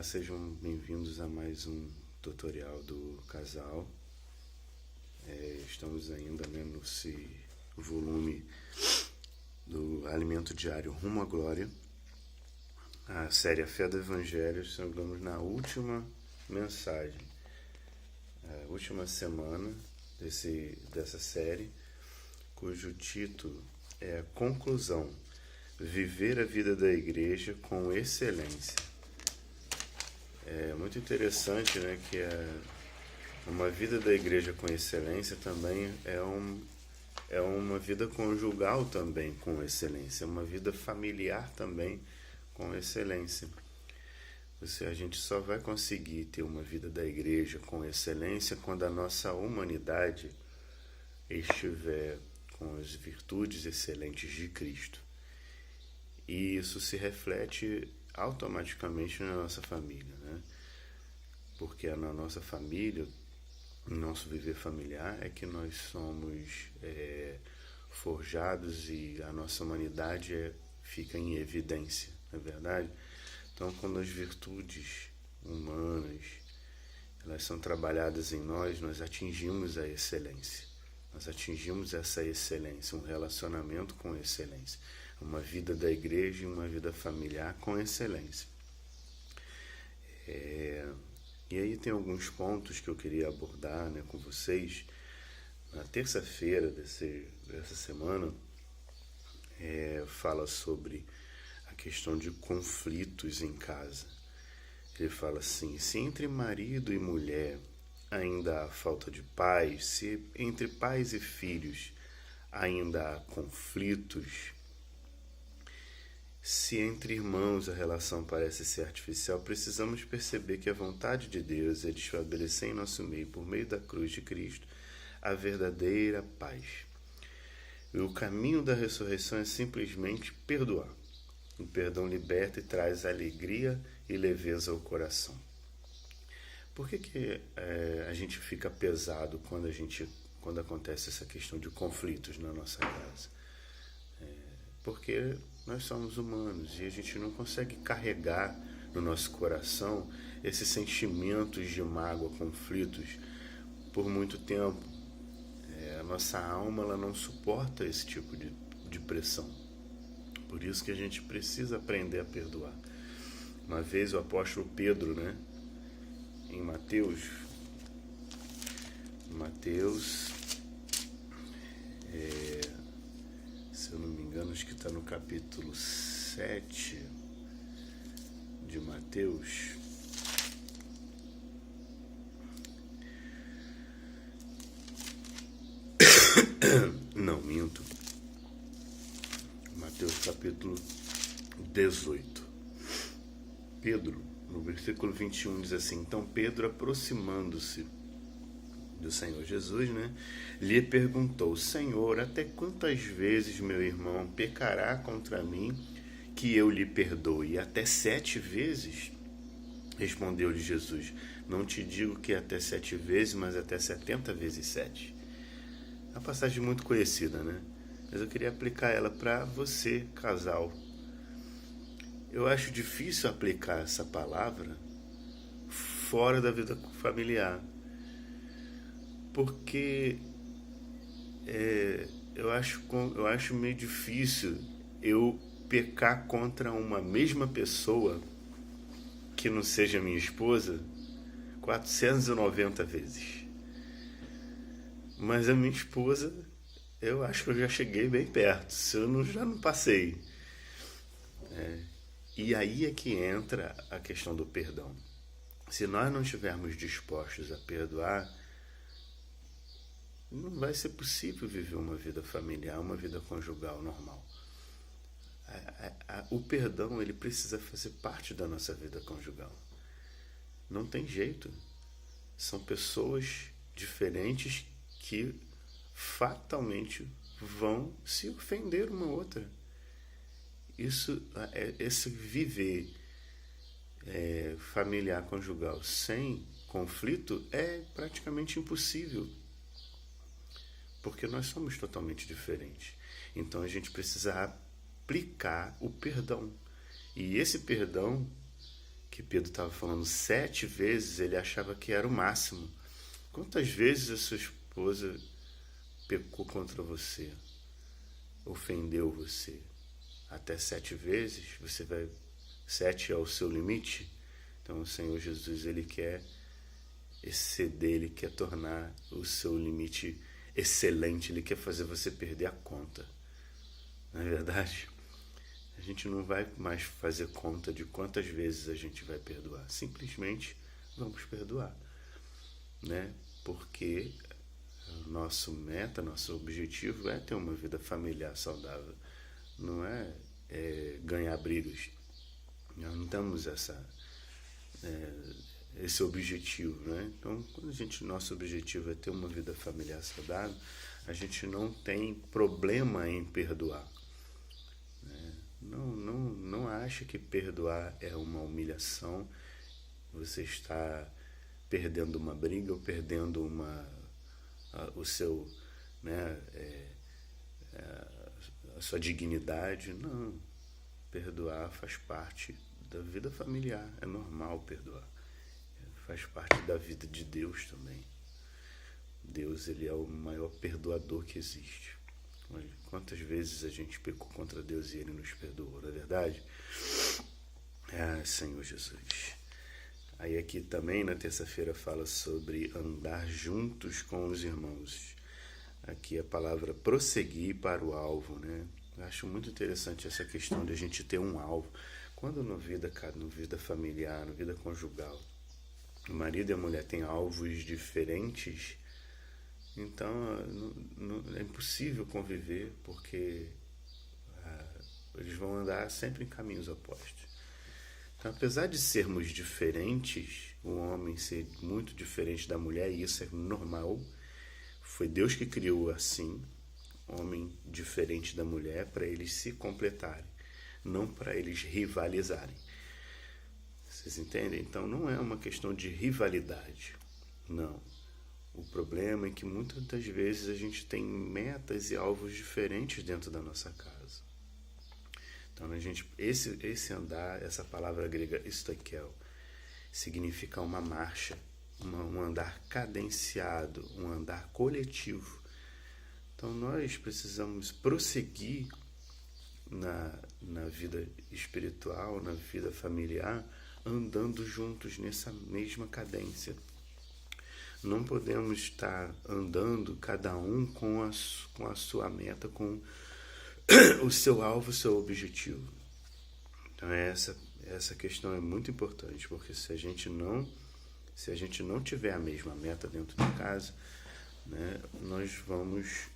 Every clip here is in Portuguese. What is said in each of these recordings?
Sejam bem-vindos a mais um tutorial do casal. Estamos ainda nesse volume do Alimento Diário Rumo à Glória, a série A Fé do Evangelho. Estamos na última mensagem, a última semana dessa série, cujo título é Conclusão: Viver a vida da igreja com excelência. É muito interessante, né, que uma vida da igreja com excelência também é uma vida conjugal também com excelência, uma vida familiar também com excelência. A gente só vai conseguir ter uma vida da igreja com excelência quando a nossa humanidade estiver com as virtudes excelentes de Cristo. E isso se reflete automaticamente na nossa família, né? Porque é na nossa família, no nosso viver familiar, é que nós somos forjados e a nossa humanidade fica em evidência, não é verdade? Então, quando as virtudes humanas elas são trabalhadas em nós atingimos a excelência. Nós atingimos essa excelência, um relacionamento com excelência. Uma vida da igreja e uma vida familiar com excelência. E aí tem alguns pontos que eu queria abordar, né, com vocês. Na terça-feira dessa semana, fala sobre a questão de conflitos em casa. Ele fala assim: se entre marido e mulher ainda há falta de paz, se entre pais e filhos ainda há conflitos, se entre irmãos a relação parece ser artificial, precisamos perceber que a vontade de Deus é de estabelecer em nosso meio, por meio da cruz de Cristo, a verdadeira paz. E o caminho da ressurreição é simplesmente perdoar. O perdão liberta e traz alegria e leveza ao coração. Por que a gente fica pesado quando acontece essa questão de conflitos na nossa casa? Porque nós somos humanos e a gente não consegue carregar no nosso coração esses sentimentos de mágoa, conflitos, por muito tempo. A nossa alma ela não suporta esse tipo de pressão. Por isso que a gente precisa aprender a perdoar. Uma vez o apóstolo Pedro, né, em Mateus, se eu não me engano, acho que está no capítulo 7 de Mateus. Não, minto. Mateus capítulo 18. Pedro, no versículo 21, diz assim: então Pedro, aproximando-se do Senhor Jesus, né, lhe perguntou: Senhor, até quantas vezes meu irmão pecará contra mim que eu lhe perdoe? Até 7 vezes? Respondeu-lhe Jesus: não te digo que até 7 vezes, mas até 70 vezes 7. É uma passagem muito conhecida, né? Mas eu queria aplicar ela para você, casal. Eu acho difícil aplicar essa palavra fora da vida familiar. Porque eu acho meio difícil eu pecar contra uma mesma pessoa que não seja minha esposa 490 vezes. Mas a minha esposa, eu acho que eu já cheguei bem perto, se eu já não passei. E aí é que entra a questão do perdão. Se nós não estivermos dispostos a perdoar, não vai ser possível viver uma vida familiar, uma vida conjugal normal. O perdão, ele precisa fazer parte da nossa vida conjugal. Não tem jeito. São pessoas diferentes que fatalmente vão se ofender uma outra. Esse viver familiar conjugal sem conflito é praticamente impossível. Porque nós somos totalmente diferentes. Então a gente precisa aplicar o perdão. E esse perdão que Pedro estava falando 7 vezes, ele achava que era o máximo. Quantas vezes a sua esposa pecou contra você, ofendeu você? Até 7 vezes? 7 é o seu limite? Então o Senhor Jesus, ele quer exceder, ele quer tornar o seu limite excelente, ele quer fazer você perder a conta. Não é verdade? A gente não vai mais fazer conta de quantas vezes a gente vai perdoar. Simplesmente vamos perdoar, né? Porque nosso meta, nosso objetivo é ter uma vida familiar saudável. Não é ganhar brigas. Nós não temos esse objetivo, né? Então, quando nosso objetivo é ter uma vida familiar saudável, a gente não tem problema em perdoar. Não acha que perdoar é uma humilhação. Você está perdendo uma briga ou perdendo o seu, né, a sua dignidade. Não. Perdoar faz parte da vida familiar. É normal perdoar. Faz parte da vida de Deus também. Deus, ele é o maior perdoador que existe. Quantas vezes a gente pecou contra Deus e ele nos perdoou, não é verdade? Senhor Jesus. Aí aqui também na terça-feira fala sobre andar juntos com os irmãos. Aqui a palavra prosseguir para o alvo, né? Eu acho muito interessante essa questão de a gente ter um alvo. Quando no vida familiar, na vida conjugal, o marido e a mulher têm alvos diferentes, então é impossível conviver, porque eles vão andar sempre em caminhos opostos. Então, apesar de sermos diferentes, o homem ser muito diferente da mulher, e isso é normal, foi Deus que criou assim, homem diferente da mulher, para eles se completarem, não para eles rivalizarem. Vocês entendem? Então não é uma questão de rivalidade, não. O problema é que muitas das vezes a gente tem metas e alvos diferentes dentro da nossa casa. Então esse andar, essa palavra grega stoikel, significa uma marcha, um andar cadenciado, um andar coletivo. Então nós precisamos prosseguir na vida espiritual, na vida familiar, andando juntos nessa mesma cadência. Não podemos estar andando cada um com a sua meta, com o seu alvo, o seu objetivo. Então essa questão é muito importante, porque se a gente não tiver a mesma meta dentro de casa, né, nós vamos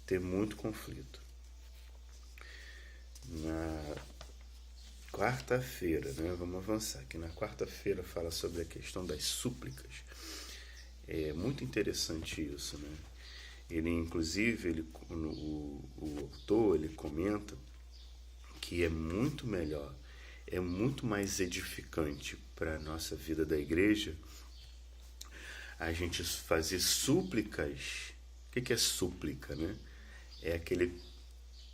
ter muito conflito. Na quarta-feira, né, vamos avançar aqui. Na quarta-feira fala sobre a questão das súplicas. É muito interessante isso, né? Inclusive, o autor, ele comenta que é muito melhor, é muito mais edificante para a nossa vida da igreja a gente fazer súplicas. O que é súplica, né? É aquele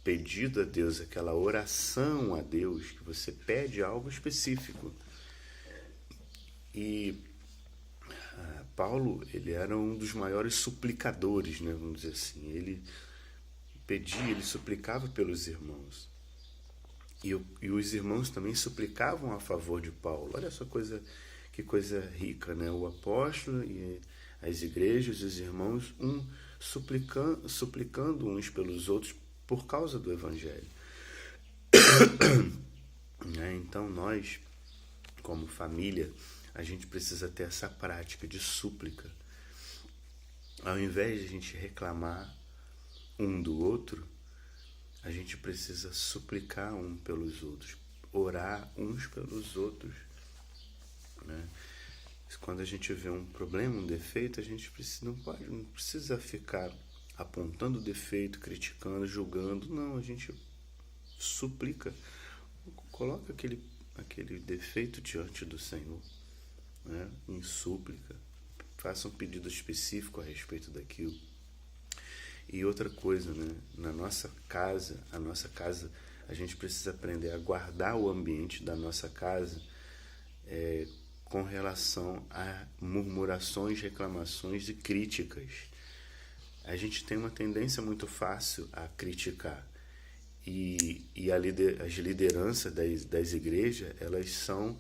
pedido a Deus, aquela oração a Deus, que você pede algo específico. E Paulo, ele era um dos maiores suplicadores, né, vamos dizer assim. Ele suplicava pelos irmãos. E os irmãos também suplicavam a favor de Paulo. Olha só que coisa rica, né? O apóstolo e as igrejas, os irmãos, suplicando uns pelos outros por causa do evangelho. Então nós, como família, a gente precisa ter essa prática de súplica. Ao invés de a gente reclamar um do outro, a gente precisa suplicar um pelos outros, orar uns pelos outros, né? Quando a gente vê um problema, um defeito, a gente não precisa ficar apontando o defeito, criticando, julgando. Não, a gente suplica, coloca aquele defeito diante do Senhor, né, em súplica, faça um pedido específico a respeito daquilo. E outra coisa, né, a nossa casa A gente precisa aprender a guardar o ambiente da nossa casa com relação a murmurações, reclamações e críticas. A gente tem uma tendência muito fácil a criticar. E as lideranças das igrejas, elas são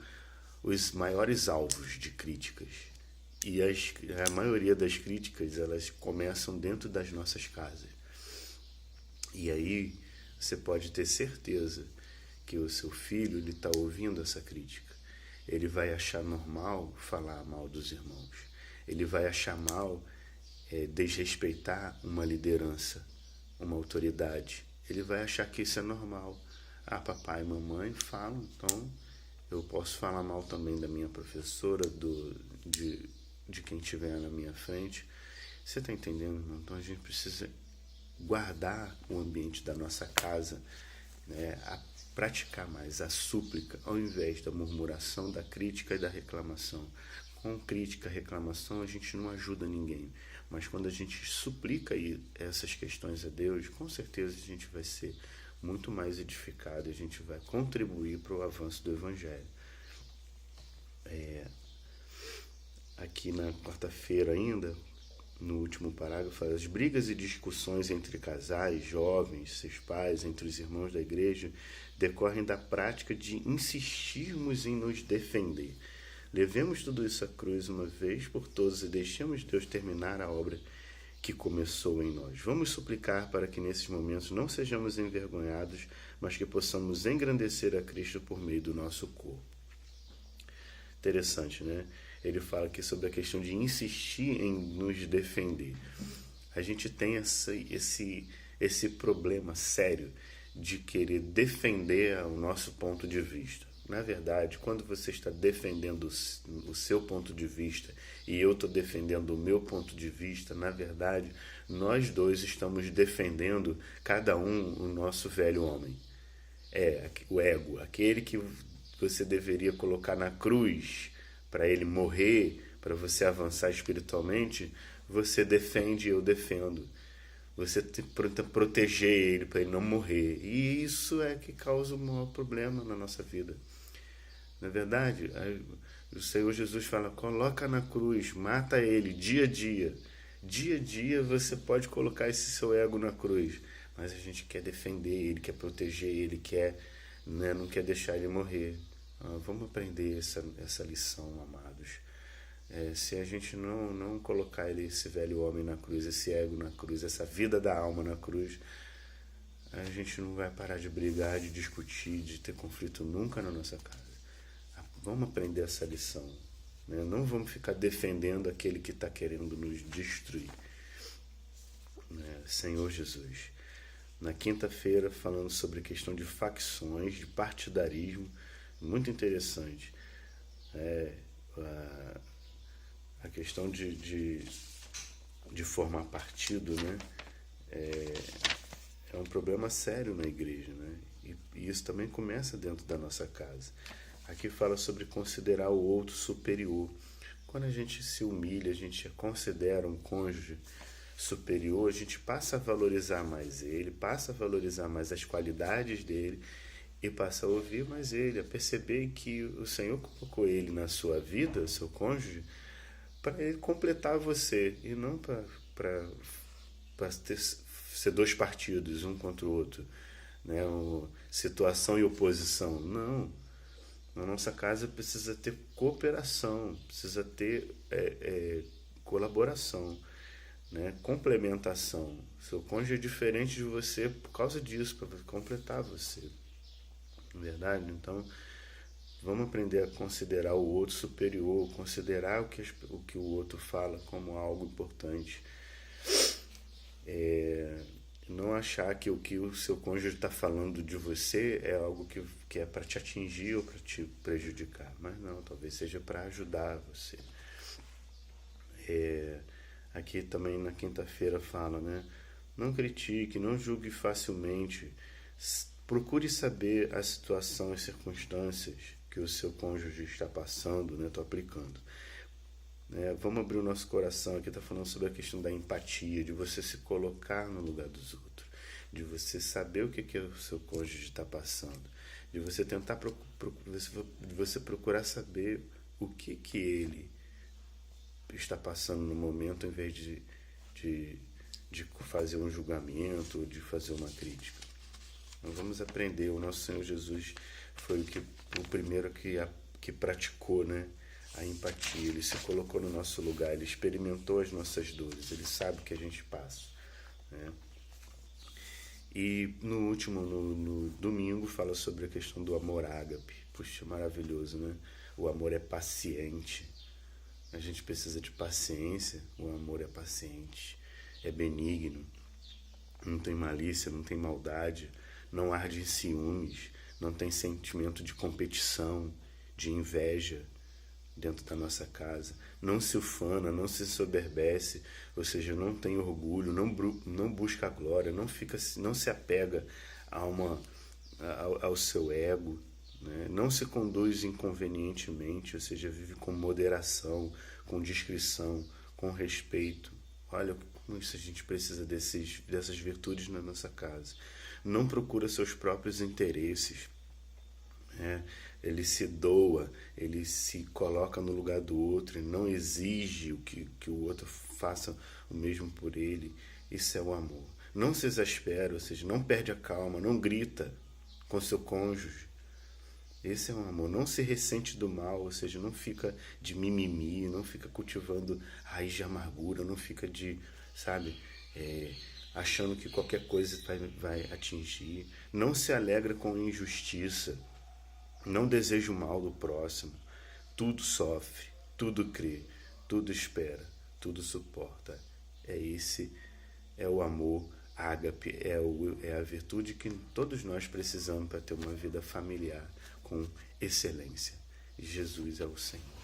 os maiores alvos de críticas. E a maioria das críticas, elas começam dentro das nossas casas. E aí você pode ter certeza que o seu filho está ouvindo essa crítica. Ele vai achar normal falar mal dos irmãos. Ele vai achar mal desrespeitar uma liderança, uma autoridade. Ele vai achar que isso é normal. Ah, papai e mamãe falam, então eu posso falar mal também da minha professora, de quem estiver na minha frente. Você está entendendo? Então a gente precisa guardar o ambiente da nossa casa, né? A praticar mais a súplica, ao invés da murmuração, da crítica e da reclamação. Com crítica e reclamação a gente não ajuda ninguém, mas quando a gente suplica essas questões a Deus, com certeza a gente vai ser muito mais edificado, a gente vai contribuir para o avanço do Evangelho. Aqui na quarta-feira ainda, no último parágrafo, as brigas e discussões entre casais, jovens, seus pais, entre os irmãos da igreja, decorrem da prática de insistirmos em nos defender. Levemos tudo isso à cruz uma vez por todas e deixemos Deus terminar a obra que começou em nós. Vamos suplicar para que nesses momentos não sejamos envergonhados, mas que possamos engrandecer a Cristo por meio do nosso corpo. Interessante, né? Ele fala aqui sobre a questão de insistir em nos defender. A gente tem esse problema sério de querer defender o nosso ponto de vista. Na verdade, quando você está defendendo o seu ponto de vista e eu estou defendendo o meu ponto de vista, na verdade, nós dois estamos defendendo cada um o nosso velho homem. O ego, aquele que você deveria colocar na cruz para ele morrer, para você avançar espiritualmente, você defende e eu defendo. Você tenta proteger ele para ele não morrer. E isso é que causa o maior problema na nossa vida. Na verdade, o Senhor Jesus fala, coloca na cruz, mata ele dia a dia. Dia a dia você pode colocar esse seu ego na cruz, mas a gente quer defender ele, quer proteger ele, não quer deixar ele morrer. Vamos aprender essa lição, amados. Se a gente não colocar esse velho homem na cruz, esse ego na cruz, essa vida da alma na cruz, a gente não vai parar de brigar, de discutir, de ter conflito nunca na nossa casa. Vamos aprender essa lição, né? Não vamos ficar defendendo aquele que está querendo nos destruir, né? Senhor Jesus. Na quinta-feira, falando sobre a questão de facções, de partidarismo, muito interessante. A questão de formar partido, né? É um problema sério na igreja, né? E isso também começa dentro da nossa casa. Aqui fala sobre considerar o outro superior. Quando a gente se humilha, a gente considera um cônjuge superior, a gente passa a valorizar mais ele, passa a valorizar mais as qualidades dele e passa a ouvir mais ele, a perceber que o Senhor colocou ele na sua vida, seu cônjuge, para ele completar você e não para ser dois partidos, um contra o outro, né? Situação e oposição. Não. Na nossa casa precisa ter cooperação, precisa ter colaboração, né? Complementação. Seu cônjuge é diferente de você por causa disso, para completar você. Não é verdade? Então, vamos aprender a considerar o outro superior, considerar o que o outro fala como algo importante. Não achar que o que o seu cônjuge está falando de você é algo que é para te atingir ou para te prejudicar. Mas não, talvez seja para ajudar você. Aqui também na quinta-feira fala, né? Não critique, não julgue facilmente. Procure saber a situação e circunstâncias que o seu cônjuge está passando, né? Estou aplicando. Vamos abrir o nosso coração. Aqui está falando sobre a questão da empatia, de você se colocar no lugar dos outros. de você saber o que o seu cônjuge está passando, de você tentar de você procurar saber o que ele está passando no momento, em vez de fazer um julgamento, de fazer uma crítica. Nós vamos aprender. O nosso Senhor Jesus foi o primeiro que praticou, né, a empatia. Ele se colocou no nosso lugar, ele experimentou as nossas dores, ele sabe o que a gente passa, né? E no domingo fala sobre a questão do amor ágape. Puxa, maravilhoso, né? O amor é paciente. A gente precisa de paciência. O amor é paciente, é benigno, não tem malícia, não tem maldade, não arde em ciúmes, não tem sentimento de competição, de inveja dentro da nossa casa, não se ufana, não se soberbece, ou seja, não tem orgulho, não busca a glória, não se apega ao seu ego, né? Não se conduz inconvenientemente, ou seja, vive com moderação, com discrição, com respeito. Olha como isso a gente precisa dessas virtudes na nossa casa. Não procura seus próprios interesses, né? Ele se doa, ele se coloca no lugar do outro e não exige que o outro faça o mesmo por ele. Isso é o amor. Não se exaspera, ou seja, não perde a calma, não grita com seu cônjuge. Esse é o amor. Não se ressente do mal, ou seja, não fica de mimimi, não fica cultivando raiz de amargura, não fica achando que qualquer coisa vai atingir. Não se alegra com injustiça. Não deseja o mal do próximo. Tudo sofre, tudo crê, tudo espera, tudo suporta. Esse é o amor ágape, é a virtude que todos nós precisamos para ter uma vida familiar com excelência. Jesus é o Senhor.